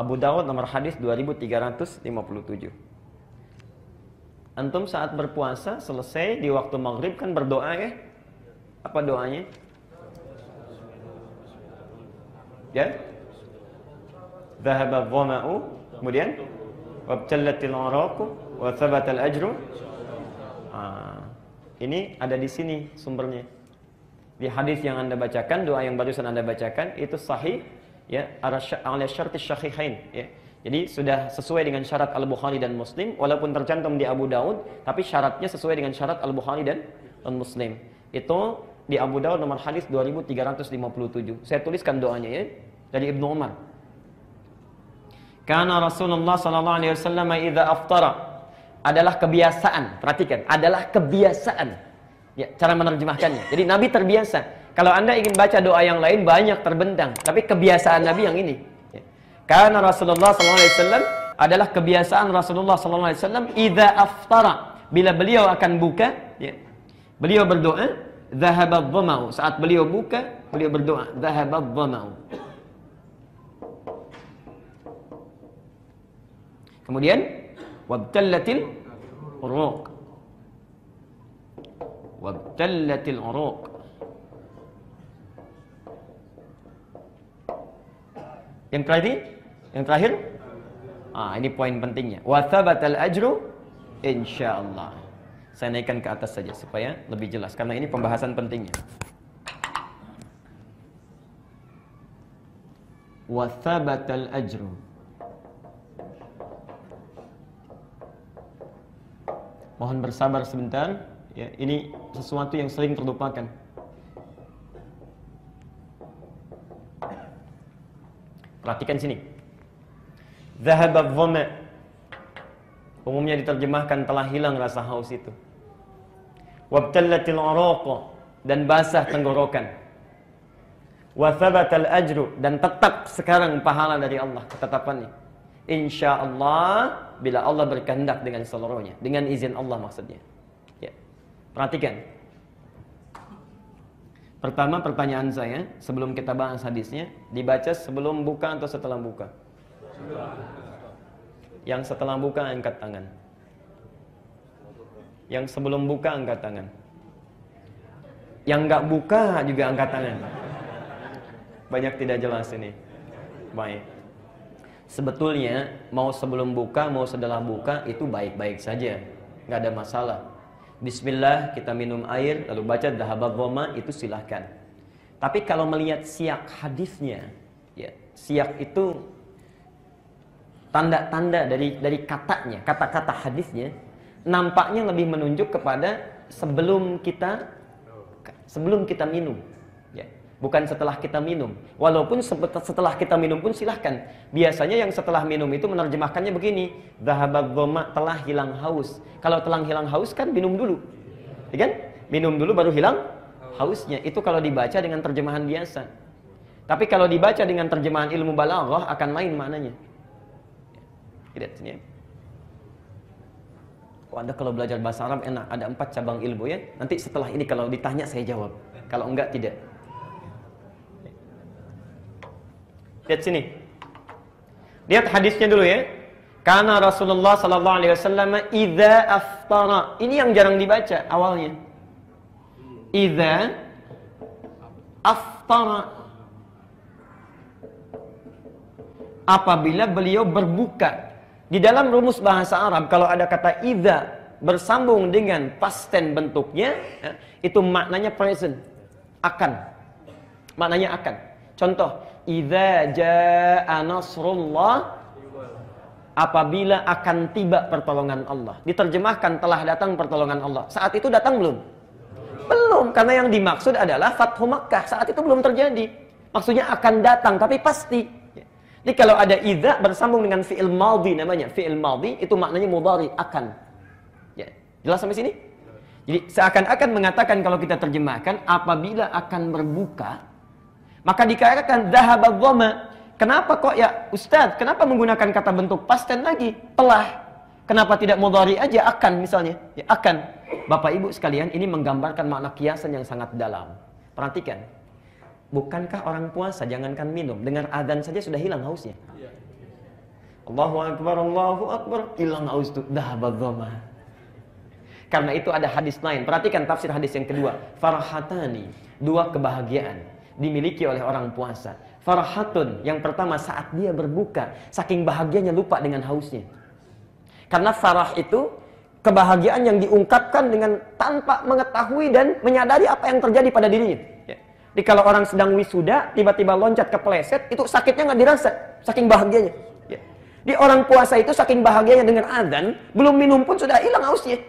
Abu Dawud nomor hadis 2357. Antum saat berpuasa selesai di waktu maghrib kan berdoa ya? Apa doanya? Ya? Dhahaba dhama'u, kemudian wabtallatil araqu wa thabatal ajru. Ini ada di sini sumbernya. Di hadis yang Anda bacakan, doa yang barusan Anda bacakan itu sahih ya, ala syartis syahihain ya. Jadi sudah sesuai dengan syarat Al-Bukhari dan Muslim, walaupun tercantum di Abu Daud, tapi syaratnya sesuai dengan syarat Al-Bukhari dan Muslim. Itu di Abu Daud nomor hadis 2357. Saya tuliskan doanya ya, dari Ibnu Umar. Karena Rasulullah sallallahu alaihi wasallam idza aftara, adalah kebiasaan, perhatikan, adalah kebiasaan. Ya, cara menerjemahkannya. Jadi Nabi terbiasa. Kalau Anda ingin baca doa yang lain banyak terbentang, tapi kebiasaan Nabi yang ini. Ya. Karena Rasulullah sallallahu alaihi wasallam adalah kebiasaan Rasulullah sallallahu alaihi wasallam idza aftara, bila beliau akan buka, ya, beliau berdoa, dhahabadh dhama'u. Saat beliau buka, beliau berdoa, dhahabadh dhama'u. Kemudian wabtallatil uruq. Wabtallatil uruq. Yang terakhir? Yang terakhir? Ini poin pentingnya. Wa thabatal ajru insyaallah. Saya naikkan ke atas saja supaya lebih jelas karena ini pembahasan pentingnya. Wa thabatal ajru. Mohon bersabar sebentar, ya, ini sesuatu yang sering terlupakan. Perhatikan sini. Dhahabadh dhama', umumnya diterjemahkan telah hilang rasa haus itu. Wabtallatil araq, dan basah tenggorokan. Wa thabatal ajru, dan tetap sekarang pahala dari Allah, ketetapannya. Insyaallah, bila Allah berkehendak dengan seluruhnya, dengan izin Allah maksudnya. Ya. Perhatikan. Pertama pertanyaan saya, sebelum kita bahas hadisnya, dibaca sebelum buka atau setelah buka? Yang setelah buka angkat tangan. Yang sebelum buka angkat tangan. Yang enggak buka juga angkat tangan. Banyak tidak jelas ini. Baik. Sebetulnya mau sebelum buka, mau setelah buka itu baik-baik saja, nggak ada masalah. Bismillah, kita minum air, lalu baca dhahabadh dhama, itu silahkan. Tapi kalau melihat siyak hadisnya, ya, siyak itu tanda-tanda dari katanya, kata-kata hadisnya, nampaknya lebih menunjuk kepada sebelum kita minum. Bukan setelah kita minum. Walaupun setelah kita minum pun silahkan. Biasanya yang setelah minum itu menerjemahkannya begini, dhahabadh dhama', telah hilang haus. Kalau telah hilang haus kan minum dulu, ya kan? Minum dulu baru hilang hausnya. Itu kalau dibaca dengan terjemahan biasa. Tapi kalau dibaca dengan terjemahan ilmu balaghah akan lain maknanya. Lihat sini ya. Anda kalau belajar bahasa Arab enak, ada 4 cabang ilmu ya. Nanti setelah ini kalau ditanya saya jawab. Kalau enggak tidak. Lihat sini. Lihat hadisnya dulu ya. Karena Rasulullah sallallahu alaihi wasallam idza aftara. Ini yang jarang dibaca awalnya. Idza aftara. Apabila beliau berbuka. Di dalam rumus bahasa Arab kalau ada kata idza bersambung dengan past tense bentuknya, ya, itu maknanya present. Akan. Maknanya akan. Contoh, idza jaa nasrullah, apabila akan tiba pertolongan Allah. Diterjemahkan telah datang pertolongan Allah. Saat itu datang belum? Belum, karena yang dimaksud adalah Fathu Makkah. Saat itu belum terjadi. Maksudnya akan datang, tapi pasti. Jadi kalau ada idza bersambung dengan fi'il madhi namanya. Fi'il madhi itu maknanya mudhari, akan. Ya, jelas sampai sini? Jadi seakan-akan mengatakan kalau kita terjemahkan apabila akan berbuka, maka dikatakan dhahabadh dhama'. Kenapa kok ya Ustaz? Kenapa menggunakan kata bentuk past tense lagi? Telah. Kenapa tidak mudhari aja akan misalnya? Ya, akan. Bapak Ibu sekalian, ini menggambarkan makna kiasan yang sangat dalam. Perhatikan. Bukankah orang puasa jangankan minum, dengar adzan saja sudah hilang hausnya? Allahu Akbar, hilang haus itu, dhahabadh dhama. Karena itu ada hadis lain. Perhatikan tafsir hadis yang kedua. Farhatani, dua kebahagiaan dimiliki oleh orang puasa. Farhatun, yang pertama saat dia berbuka, saking bahagianya lupa dengan hausnya. Karena farah itu kebahagiaan yang diungkapkan dengan tanpa mengetahui dan menyadari apa yang terjadi pada dirinya. Jadi kalau orang sedang wisuda, tiba-tiba loncat kepleset, itu sakitnya nggak dirasa, saking bahagianya. Di orang puasa itu saking bahagianya dengan azan, belum minum pun sudah hilang hausnya.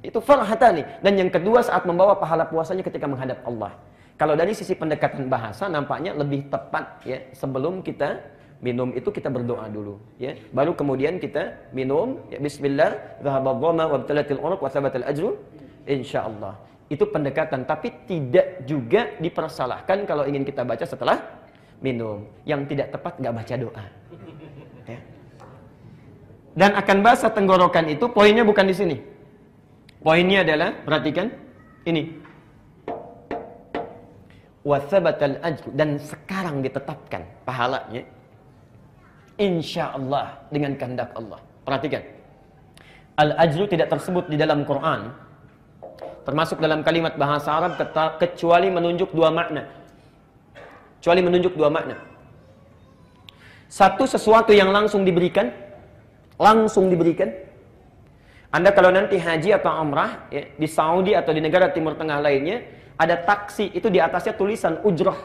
Itu farhatani. Dan yang kedua saat membawa pahala puasanya ketika menghadap Allah. Kalau dari sisi pendekatan bahasa nampaknya lebih tepat ya, sebelum kita minum itu kita berdoa dulu ya. Baru kemudian kita minum ya, bismillah, dhahabadh dhama wabtalatil uruq wa thabatal ajru insyaallah. Itu pendekatan, tapi tidak juga dipersalahkan kalau ingin kita baca setelah minum. Yang tidak tepat nggak baca doa. Ya. Dan akan basah tenggorokan itu poinnya bukan di sini. Poinnya adalah, perhatikan, ini. Wa thabatal ajru, dan sekarang ditetapkan pahalanya. Insyaallah, dengan kehendak Allah. Perhatikan. Al-ajru tidak tersebut di dalam Quran. Termasuk dalam kalimat bahasa Arab kecuali menunjuk dua makna. Kecuali menunjuk dua makna. Satu, sesuatu yang langsung diberikan. Langsung diberikan. Anda kalau nanti haji atau umrah ya, di Saudi atau di negara Timur Tengah lainnya, ada taksi, itu di atasnya tulisan ujrah.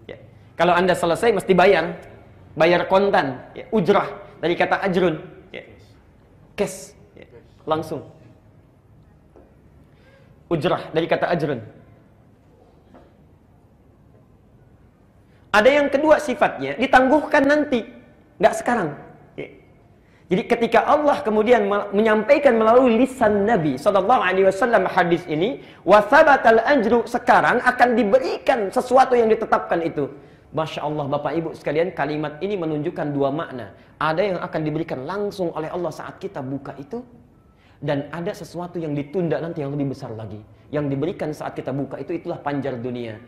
Ya. Kalau Anda selesai mesti bayar. Bayar kontan, ya. Ujrah dari kata ajrun, ya. Cash, ya. Langsung. Ujrah dari kata ajrun. Ada yang kedua sifatnya, ditangguhkan nanti, nggak sekarang. Jadi ketika Allah kemudian menyampaikan melalui lisan Nabi SAW hadis ini, wa thabatal ajru, sekarang akan diberikan sesuatu yang ditetapkan itu. Masya Allah Bapak Ibu sekalian, kalimat ini menunjukkan dua makna. Ada yang akan diberikan langsung oleh Allah saat kita buka itu, dan ada sesuatu yang ditunda nanti yang lebih besar lagi. Yang diberikan saat kita buka itu, itulah panjar dunia.